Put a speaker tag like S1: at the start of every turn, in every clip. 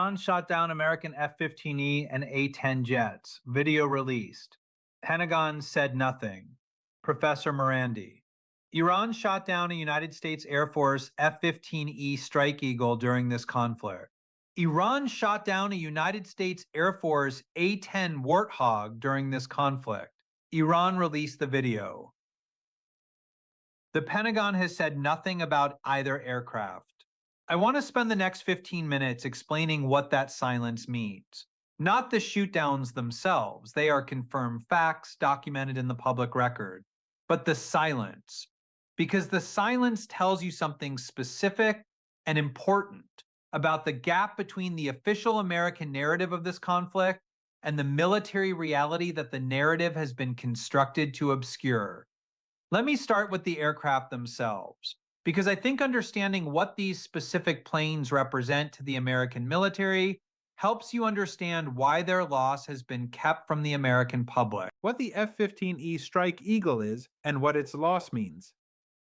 S1: Iran shot down American F-15E and A-10 jets. Video released. Pentagon said nothing. Professor Marandi. Iran shot down a United States Air Force F-15E Strike Eagle during this conflict. Iran shot down a United States Air Force A-10 Warthog during this conflict. Iran released the video. The Pentagon has said nothing about either aircraft. I want to spend the next 15 minutes explaining what that silence means. Not the shootdowns themselves, they are confirmed facts documented in the public record, but the silence. Because the silence tells you something specific and important about the gap between the official American narrative of this conflict and the military reality that the narrative has been constructed to obscure. Let me start with the aircraft themselves, because I think understanding what these specific planes represent to the American military helps you understand why their loss has been kept from the American public.
S2: What the F-15E Strike Eagle is and what its loss means.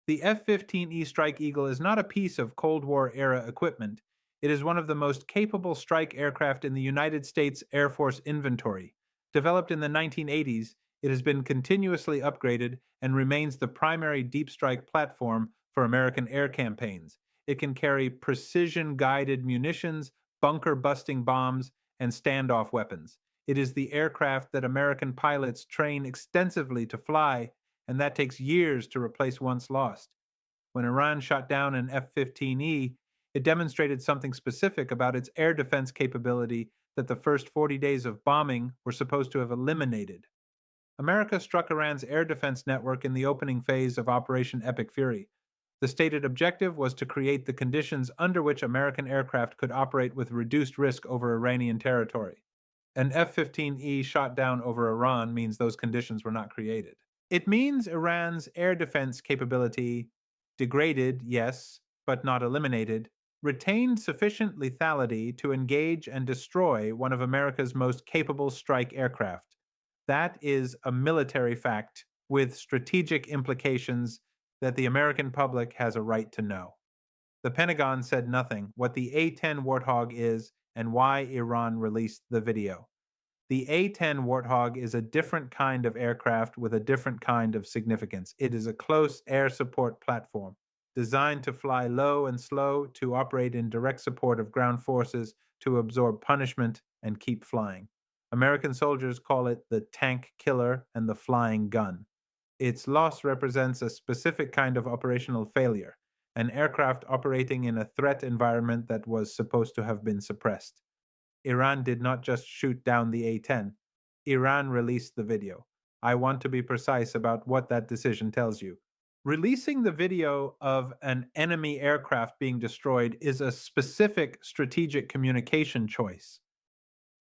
S2: The F-15E Strike Eagle is not a piece of Cold War-era equipment. It is one of the most capable strike aircraft in the United States Air Force inventory. Developed in the 1980s, it has been continuously upgraded and remains the primary deep strike platform for American air campaigns. It can carry precision-guided munitions, bunker-busting bombs, and standoff weapons. It is the aircraft that American pilots train extensively to fly, and that takes years to replace once lost. When Iran shot down an F-15E, it demonstrated something specific about its air defense capability that the first 40 days of bombing were supposed to have eliminated. America struck Iran's air defense network in the opening phase of Operation Epic Fury. The stated objective was to create the conditions under which American aircraft could operate with reduced risk over Iranian territory. An F-15E shot down over Iran means those conditions were not created. It means Iran's air defense capability degraded, yes, but not eliminated, retained sufficient lethality to engage and destroy one of America's most capable strike aircraft. That is a military fact with strategic implications that the American public has a right to know. The Pentagon said nothing, what the A-10 Warthog is, and why Iran released the video. The A-10 Warthog is a different kind of aircraft with a different kind of significance. It is a close air support platform, designed to fly low and slow, to operate in direct support of ground forces, to absorb punishment, and keep flying. American soldiers call it the tank killer and the flying gun. Its loss represents a specific kind of operational failure, an aircraft operating in a threat environment that was supposed to have been suppressed. Iran did not just shoot down the A-10. Iran released the video. I want to be precise about what that decision tells you. Releasing the video of an enemy aircraft being destroyed is a specific strategic communication choice.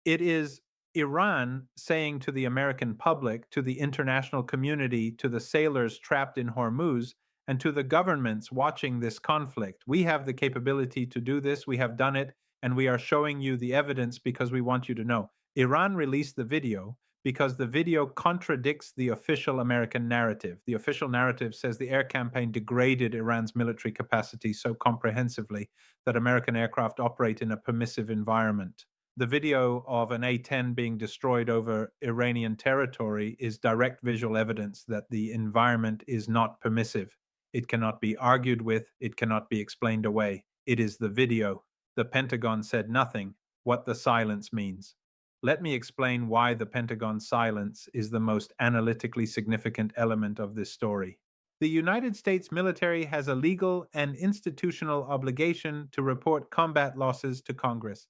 S2: It is Iran saying to the American public, to the international community, to the sailors trapped in Hormuz, and to the governments watching this conflict, we have the capability to do this, we have done it, and we are showing you the evidence because we want you to know. Iran released the video because the video contradicts the official American narrative. The official narrative says the air campaign degraded Iran's military capacity so comprehensively that American aircraft operate in a permissive environment. The video of an A-10 being destroyed over Iranian territory is direct visual evidence that the environment is not permissive. It cannot be argued with. It cannot be explained away. It is the video. The Pentagon said nothing, what the silence means. Let me explain why the Pentagon's silence is the most analytically significant element of this story. The United States military has a legal and institutional obligation to report combat losses to Congress.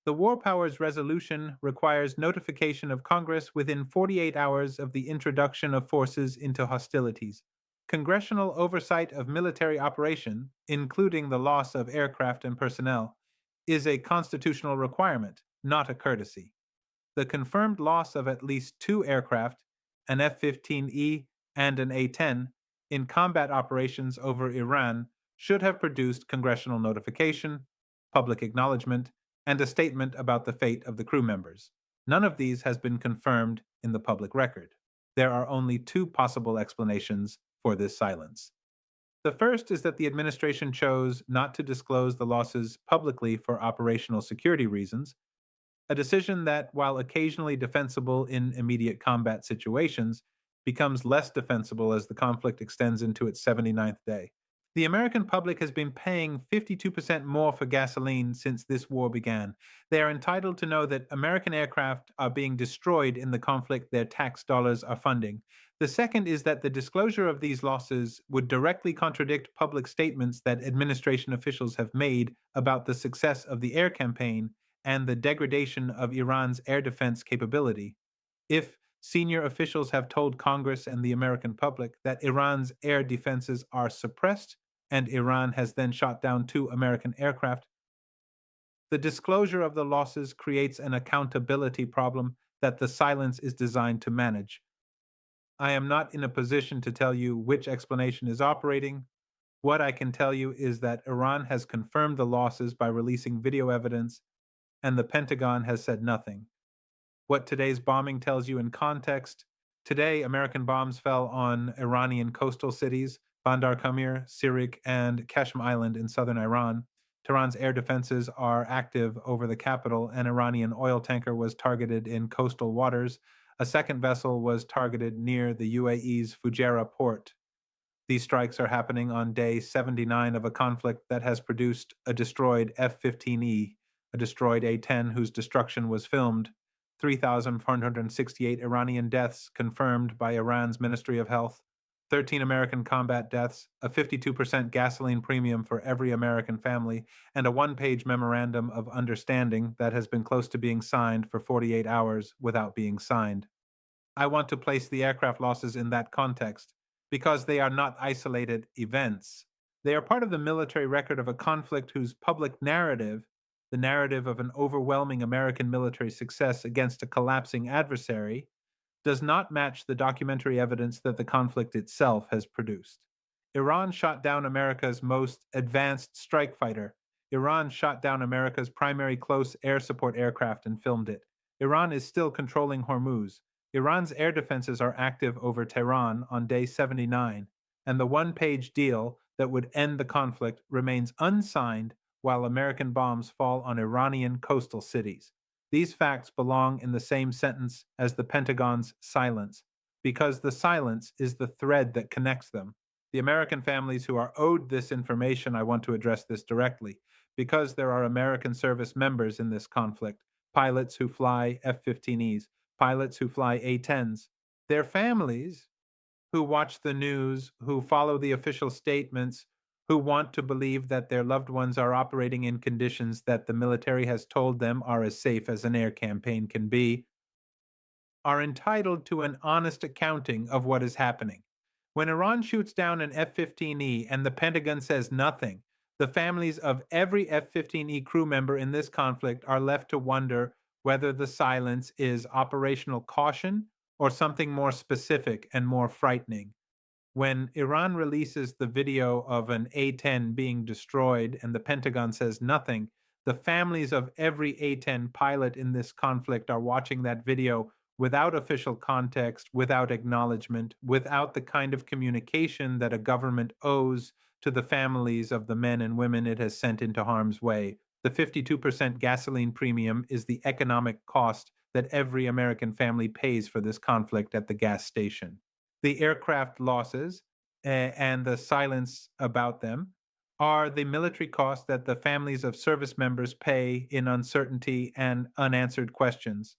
S2: The War Powers Resolution requires notification of Congress within 48 hours of the introduction of forces into hostilities. Congressional oversight of military operation, including the loss of aircraft and personnel, is a constitutional requirement, not a courtesy. The confirmed loss of at least 2 aircraft, an F-15E and an A-10, in combat operations over Iran should have produced congressional notification, public acknowledgement, and a statement about the fate of the crew members. None of these has been confirmed in the public record. There are only 2 possible explanations for this silence. The first is that the administration chose not to disclose the losses publicly for operational security reasons, a decision that, while occasionally defensible in immediate combat situations, becomes less defensible as the conflict extends into its 79th day. The American public has been paying 52% more for gasoline since this war began. They are entitled to know that American aircraft are being destroyed in the conflict their tax dollars are funding. The second is that the disclosure of these losses would directly contradict public statements that administration officials have made about the success of the air campaign and the degradation of Iran's air defense capability. If senior officials have told Congress and the American public that Iran's air defenses are suppressed and Iran has then shot down 2 American aircraft, the disclosure of the losses creates an accountability problem that the silence is designed to manage. I am not in a position to tell you which explanation is operating. What I can tell you is that Iran has confirmed the losses by releasing video evidence, and the Pentagon has said nothing. What today's bombing tells you in context: today, American bombs fell on Iranian coastal cities, Bandar Kamir, Sirik, and Kashm Island in southern Iran. Tehran's air defenses are active over the capital. An Iranian oil tanker was targeted in coastal waters. A second vessel was targeted near the UAE's Fujairah port. These strikes are happening on day 79 of a conflict that has produced a destroyed F-15E, a destroyed A-10 whose destruction was filmed, 3,468 Iranian deaths confirmed by Iran's Ministry of Health, 13 American combat deaths, a 52% gasoline premium for every American family, and a one-page memorandum of understanding that has been close to being signed for 48 hours without being signed. I want to place the aircraft losses in that context because they are not isolated events. They are part of the military record of a conflict whose public narrative, the narrative of an overwhelming American military success against a collapsing adversary, does not match the documentary evidence that the conflict itself has produced. Iran shot down America's most advanced strike fighter. Iran shot down America's primary close air support aircraft and filmed it. Iran is still controlling Hormuz. Iran's air defenses are active over Tehran on day 79, and the one-page deal that would end the conflict remains unsigned while American bombs fall on Iranian coastal cities. These facts belong in the same sentence as the Pentagon's silence, because the silence is the thread that connects them. The American families who are owed this information, I want to address this directly, because there are American service members in this conflict, pilots who fly F-15Es, pilots who fly A-10s, their families who watch the news, who follow the official statements, who want to believe that their loved ones are operating in conditions that the military has told them are as safe as an air campaign can be, are entitled to an honest accounting of what is happening. When Iran shoots down an F-15E and the Pentagon says nothing, the families of every F-15E crew member in this conflict are left to wonder whether the silence is operational caution or something more specific and more frightening. When Iran releases the video of an A-10 being destroyed and the Pentagon says nothing, the families of every A-10 pilot in this conflict are watching that video without official context, without acknowledgement, without the kind of communication that a government owes to the families of the men and women it has sent into harm's way. The 52% gasoline premium is the economic cost that every American family pays for this conflict at the gas station. The aircraft losses and the silence about them are the military costs that the families of service members pay in uncertainty and unanswered questions.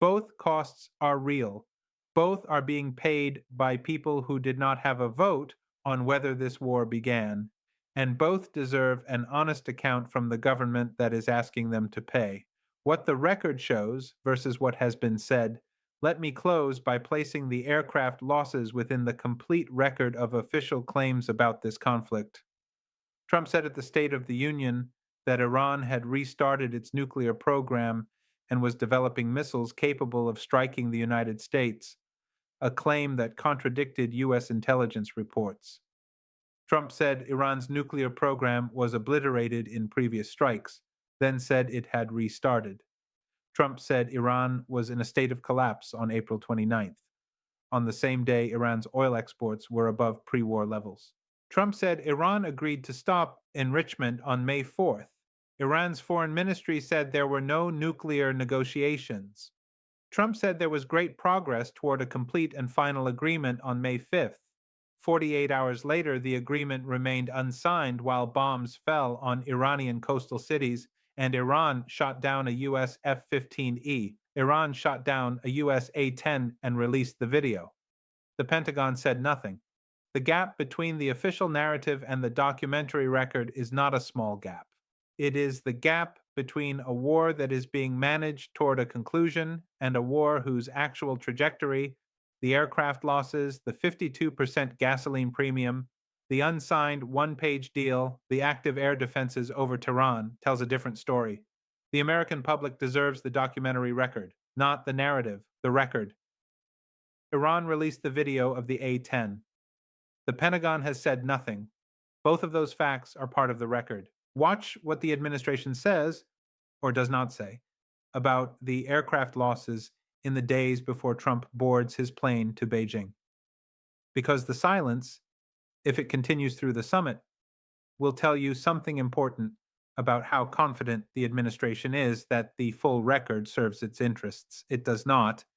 S2: Both costs are real. Both are being paid by people who did not have a vote on whether this war began, and both deserve an honest account from the government that is asking them to pay. What the record shows versus what has been said. Let me close by placing the aircraft losses within the complete record of official claims about this conflict. Trump said at the State of the Union that Iran had restarted its nuclear program and was developing missiles capable of striking the United States, a claim that contradicted U.S. intelligence reports. Trump said Iran's nuclear program was obliterated in previous strikes, then said it had restarted. Trump said Iran was in a state of collapse on April 29th. On the same day, Iran's oil exports were above pre-war levels. Trump said Iran agreed to stop enrichment on May 4th. Iran's foreign ministry said there were no nuclear negotiations. Trump said there was great progress toward a complete and final agreement on May 5th. 48 hours later, the agreement remained unsigned while bombs fell on Iranian coastal cities and Iran shot down a U.S. F-15E. Iran shot down a U.S. A-10 and released the video. The Pentagon said nothing. The gap between the official narrative and the documentary record is not a small gap. It is the gap between a war that is being managed toward a conclusion and a war whose actual trajectory, the aircraft losses, the 52% gasoline premium, the unsigned one-page deal, the active air defenses over Tehran, tells a different story. The American public deserves the documentary record, not the narrative, the record. Iran released the video of the A-10. The Pentagon has said nothing. Both of those facts are part of the record. Watch what the administration says, or does not say, about the aircraft losses in the days before Trump boards his plane to Beijing. Because the silence, if it continues through the summit, will tell you something important about how confident the administration is that the full record serves its interests. It does not,